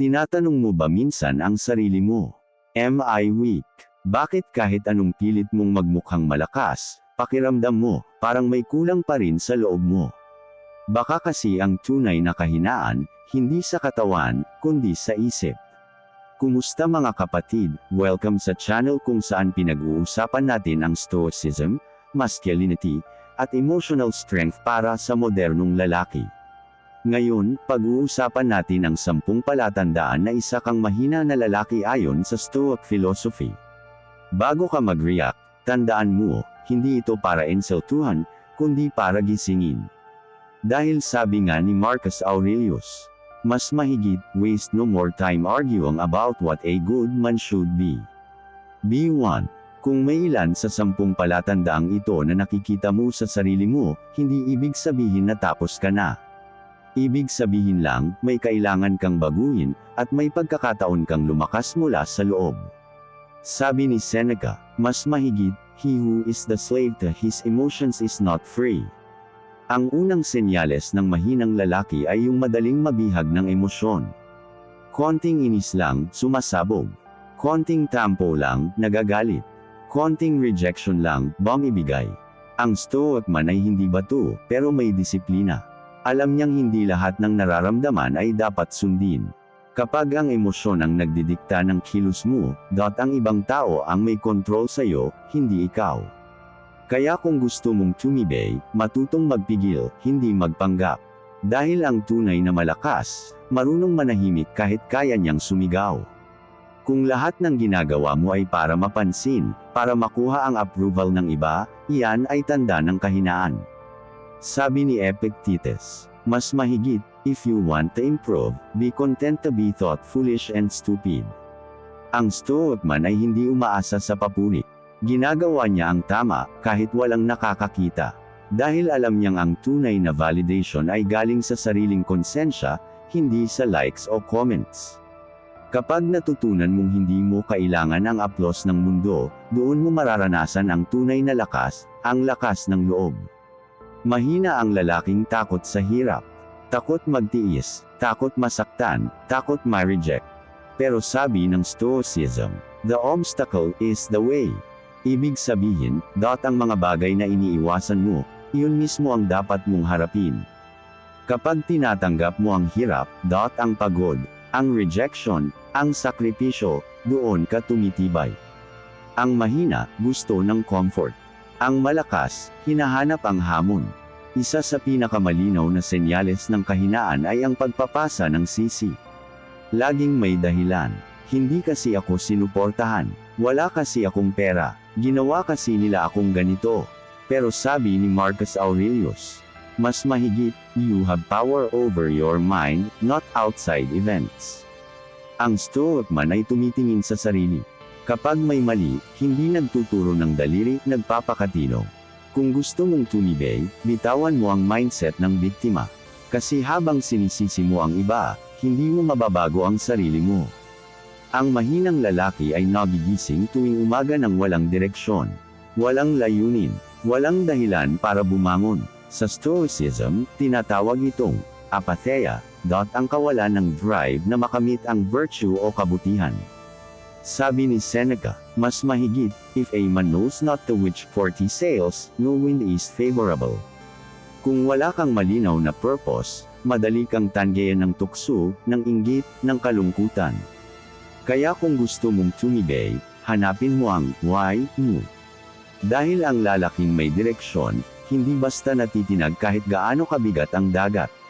Tinatanong mo ba minsan ang sarili mo? Am I weak? Bakit kahit anong pilit mong magmukhang malakas, pakiramdam mo, parang may kulang pa rin sa loob mo? Baka kasi ang tunay na kahinaan, hindi sa katawan, kundi sa isip. Kumusta mga kapatid? Welcome sa channel kung saan pinag-uusapan natin ang stoicism, masculinity, at emotional strength para sa modernong lalaki. Ngayon, pag-uusapan natin ang 10 palatandaan na isa kang mahina na lalaki ayon sa Stoic philosophy. Bago ka mag-react, tandaan mo, hindi ito para insultuhan, kundi para gisingin. Dahil sabi nga ni Marcus Aurelius, mas mahigit, waste no more time arguing about what a good man should be. Be 1. Kung may ilan sa 10 palatandaang ito na nakikita mo sa sarili mo, hindi ibig sabihin na tapos ka na. Ibig sabihin lang, may kailangan kang baguhin, at may pagkakataon kang lumakas mula sa loob. Sabi ni Seneca, mas mahigit, he who is the slave to his emotions is not free. Ang unang senyales ng mahinang lalaki ay yung madaling mabihag ng emosyon. Konting inis lang, sumasabog. Konting tampo lang, nagagalit. Konting rejection lang, bumibigay. Ang Stoic man ay hindi bato, pero may disiplina. Alam niyang hindi lahat ng nararamdaman ay dapat sundin. Kapag ang emosyon ang nagdidikta ng kilos mo, ang ibang tao ang may kontrol sa'yo, hindi ikaw. Kaya kung gusto mong tumibay, matutong magpigil, hindi magpanggap. Dahil ang tunay na malakas, marunong manahimik kahit kaya niyang sumigaw. Kung lahat ng ginagawa mo ay para mapansin, para makuha ang approval ng iba, iyan ay tanda ng kahinaan. Sabi ni Epictetus, mas mahigit, if you want to improve, be content to be thought foolish and stupid. Ang Stoic man ay hindi umaasa sa papuri. Ginagawa niya ang tama, kahit walang nakakakita. Dahil alam niyang ang tunay na validation ay galing sa sariling konsensya, hindi sa likes o comments. Kapag natutunan mong hindi mo kailangan ang applause ng mundo, doon mo mararanasan ang tunay na lakas, ang lakas ng loob. Mahina ang lalaking takot sa hirap. Takot magtiis, takot masaktan, takot ma-reject. Pero sabi ng Stoicism, the obstacle is the way. Ibig sabihin, ang mga bagay na iniiwasan mo, iyon mismo ang dapat mong harapin. Kapag tinatanggap mo ang hirap, ang pagod, ang rejection, ang sakripisyo, doon ka tumitibay. Ang mahina, gusto ng comfort. Ang malakas, hinahanap ang hamon. Isa sa pinakamalinaw na senyales ng kahinaan ay ang pagpapasa ng sisi. Laging may dahilan. Hindi kasi ako sinuportahan. Wala kasi akong pera. Ginawa kasi nila akong ganito. Pero sabi ni Marcus Aurelius, mas mahigit, you have power over your mind, not outside events. Ang Stoic man ay tumitingin sa sarili. Kapag may mali, hindi nagtuturo ng daliri, nagpapakatino. Kung gusto mong tumibay, bitawan mo ang mindset ng biktima. Kasi habang sinisisi mo ang iba, hindi mo mababago ang sarili mo. Ang mahinang lalaki ay nagigising tuwing umaga ng walang direksyon. Walang layunin, walang dahilan para bumangon. Sa Stoicism, tinatawag itong apatheia, ang kawalan ng drive na makamit ang virtue o kabutihan. Sabi ni Seneca, mas mahigit, if a man knows not to which port he sails, no wind is favorable. Kung wala kang malinaw na purpose, madali kang tanggayan ng tukso, ng inggit, ng kalungkutan. Kaya kung gusto mong tumibay, hanapin mo ang why mo. Dahil ang lalaking may direksyon, hindi basta natitinag kahit gaano kabigat ang dagat.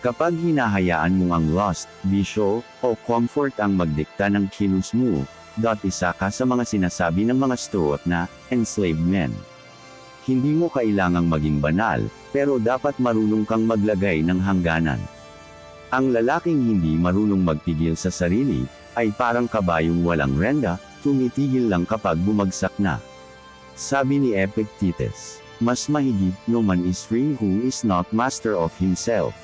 Kapag hinahayaan mong ang lust, bisyo, o comfort ang magdikta ng kilos mo, isa ka sa mga sinasabi ng mga Stoic na enslaved men. Hindi mo kailangang maging banal, pero dapat marunong kang maglagay ng hangganan. Ang lalaking hindi marunong magpigil sa sarili, ay parang kabayong walang renda, tumitigil lang kapag bumagsak na. Sabi ni Epictetus, mas mahigit, no man is free who is not master of himself.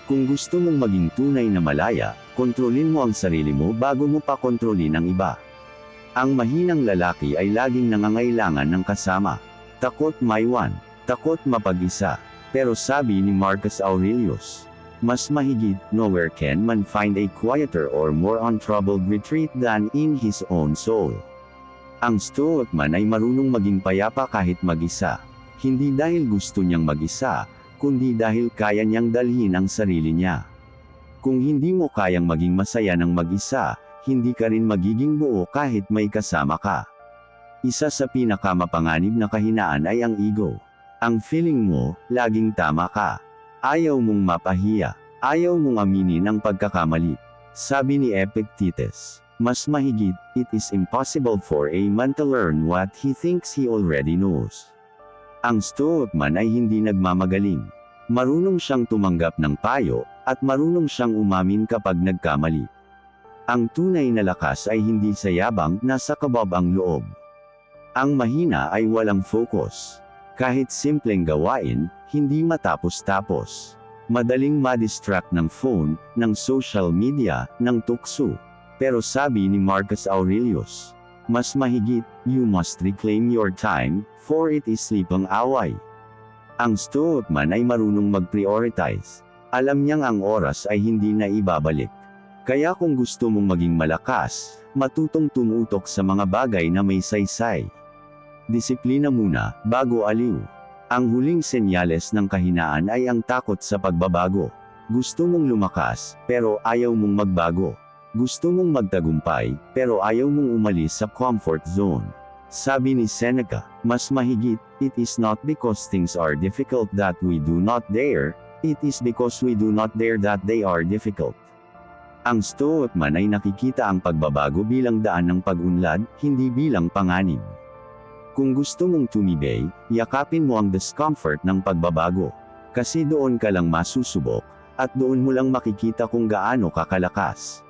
Kung gusto mong maging tunay na malaya, kontrolin mo ang sarili mo bago mo pa kontrolin ang iba. Ang mahinang lalaki ay laging nangangailangan ng kasama. Takot maiwan, takot mapag-isa. Pero sabi ni Marcus Aurelius, Mas mahigit, nowhere can man find a quieter or more untroubled retreat than in his own soul. Ang Stoic man ay marunong maging payapa kahit mag-isa. Hindi dahil gusto niyang mag-isa, kundi dahil kaya niyang dalhin ang sarili niya. Kung hindi mo kayang maging masaya ng mag-isa, hindi ka rin magiging buo kahit may kasama ka. Isa sa pinakamapanganib na kahinaan ay ang ego. Ang feeling mo, laging tama ka. Ayaw mong mapahiya. Ayaw mong aminin ang pagkakamali. Sabi ni Epictetus, mas mahigit, it is impossible for a man to learn what he thinks he already knows. Ang Stoic man ay hindi nagmamagaling. Marunong siyang tumanggap ng payo, at marunong siyang umamin kapag nagkamali. Ang tunay na lakas ay hindi sa yabang, nasa kabab ang loob. Ang mahina ay walang focus. Kahit simpleng gawain, hindi matapos-tapos. Madaling ma-distract ng phone, ng social media, ng tukso. Pero sabi ni Marcus Aurelius, mas mahigit, you must reclaim your time, for it is sleep ang away. Ang Stoic man ay marunong mag-prioritize. Alam niyang ang oras ay hindi na ibabalik. Kaya kung gusto mong maging malakas, matutong tumutok sa mga bagay na may saysay. Disiplina muna, bago aliw. Ang huling senyales ng kahinaan ay ang takot sa pagbabago. Gusto mong lumakas, pero ayaw mong magbago. Gusto mong magtagumpay, pero ayaw mong umalis sa comfort zone. Sabi ni Seneca, mas mahigit, it is not because things are difficult that we do not dare, it is because we do not dare that they are difficult. Ang Stoic man ay nakikita ang pagbabago bilang daan ng pag-unlad, hindi bilang panganib. Kung gusto mong tumibay, yakapin mo ang discomfort ng pagbabago. Kasi doon ka lang masusubok, at doon mo lang makikita kung gaano ka kalakas.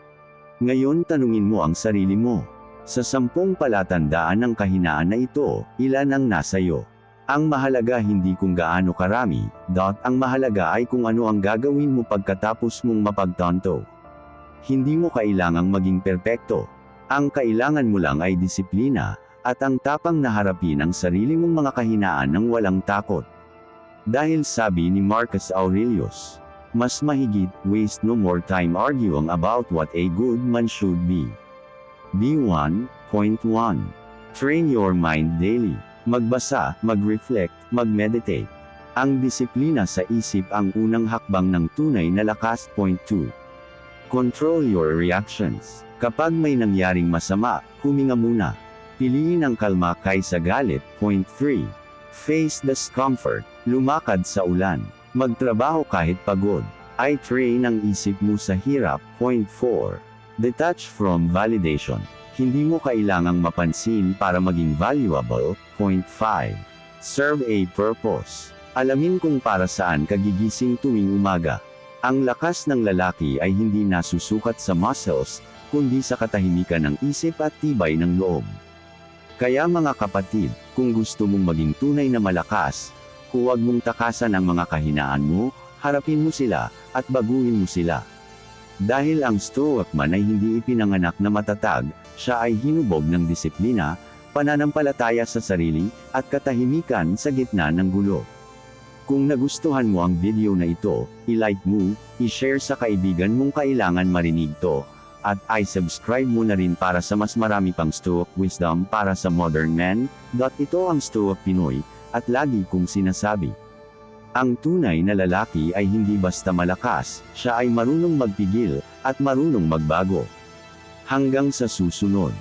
Ngayon tanungin mo ang sarili mo. Sa 10 palatandaan ng kahinaan na ito, ilan ang nasayo? Ang mahalaga hindi kung gaano karami, ang mahalaga ay kung ano ang gagawin mo pagkatapos mong mapagtanto. Hindi mo kailangang maging perpekto. Ang kailangan mo lang ay disiplina, at ang tapang na harapin ang sarili mong mga kahinaan ng walang takot. Dahil sabi ni Marcus Aurelius, mas mahigit, waste no more time arguing about what a good man should be. B1.1 Train your mind daily. Magbasa, mag-reflect, mag-meditate. Ang disiplina sa isip ang unang hakbang ng tunay na lakas. Point 2. Control your reactions. Kapag may nangyaring masama, huminga muna. Piliin ang kalma kaysa galit. Point 3. Face discomfort. Lumakad sa ulan. Magtrabaho kahit pagod. I-train ang isip mo sa hirap. Point 4. Detach from validation. Hindi mo kailangang mapansin para maging valuable. Point 5. Serve a purpose. Alamin kung para saan ka gigising tuwing umaga. Ang lakas ng lalaki ay hindi nasusukat sa muscles, kundi sa katahimikan ng isip at tibay ng loob. Kaya mga kapatid, kung gusto mong maging tunay na malakas, huwag mong takasan ang mga kahinaan mo, harapin mo sila, at baguhin mo sila. Dahil ang Stoic man ay hindi ipinanganak na matatag, siya ay hinubog ng disiplina, pananampalataya sa sarili, at katahimikan sa gitna ng gulo. Kung nagustuhan mo ang video na ito, i-like mo, i-share sa kaibigan mong kailangan marinig to, at i-subscribe mo na rin para sa mas marami pang Stoic wisdom para sa modern man. Ito ang Stoic Pinoy, at lagi kong sinasabi. Ang tunay na lalaki ay hindi basta malakas, siya ay marunong magpigil, at marunong magbago. Hanggang sa susunod.